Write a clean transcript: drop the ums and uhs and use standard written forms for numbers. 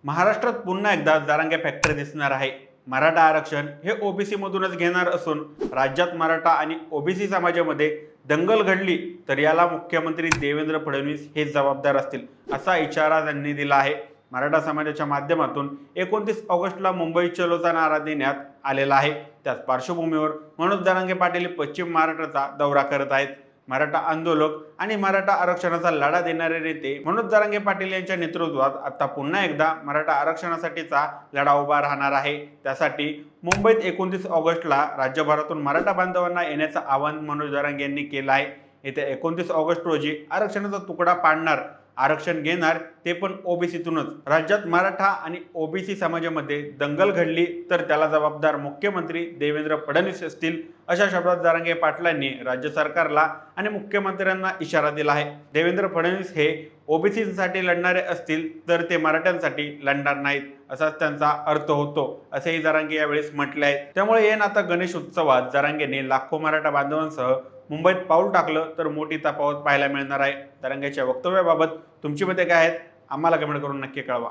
महाराष्ट्रात पुन्हा एकदा जरांगे फॅक्टरी दिसणार आहे। मराठा आरक्षण हे ओबीसी मधूनच घेणार असून राज्यात मराठा आणि ओबीसी समाजामध्ये दंगल घडली तर याला मुख्यमंत्री देवेंद्र फडणवीस हे जबाबदार असतील, असा इशारा त्यांनी दिला आहे। मराठा समाजाच्या माध्यमातून 29 ऑगस्टला मुंबई चलोचा नारा देण्यात आलेला आहे। त्याच पार्श्वभूमीवर मनोज जरांगे पाटील पश्चिम महाराष्ट्राचा दौरा करत आहेत। मराठा आंदोलक आणि मराठा आरक्षणाचा लढा देणारे नेते मनोज जरांगे पाटील यांच्या नेतृत्वात आता पुन्हा एकदा मराठा आरक्षणासाठीचा लढा उभा राहणार आहे। त्यासाठी मुंबईत 29 ऑगस्टला राज्यभरातून मराठा बांधवांना येण्याचं आवाहन मनोज जरांगे यांनी केलं आहे। येत्या 29 ऑगस्ट रोजी आरक्षणाचा तुकडा पाडणार, आरक्षण घेणार, ते पण ओबीसीतूनच। राज्यात मराठा आणि ओबीसी समाजामध्ये दंगल घडली तर त्याला जबाबदार मुख्यमंत्री देवेंद्र फडणवीस असतील, अशा शब्दात जरांगे पाटलांनी राज्य सरकारला आणि मुख्यमंत्र्यांना इशारा दिला आहे। देवेंद्र फडणवीस हे ओबीसीसाठी लढणारे असतील तर ते मराठ्यांसाठी लढणार नाहीत, असाच त्यांचा अर्थ होतो, असेही जरांगे यावेळेस म्हटले आहे। त्यामुळे आता गणेश उत्सवात जरांगेने लाखो मराठा बांधवांसह मुंबईत पाऊल टाकलं तर मोठी तफावत पाहायला मिळणार आहे। जरांगेच्या वक्तव्याबाबत तुमची मते काय आहेत, आम्हाला कमेंट करून नक्की कळवा।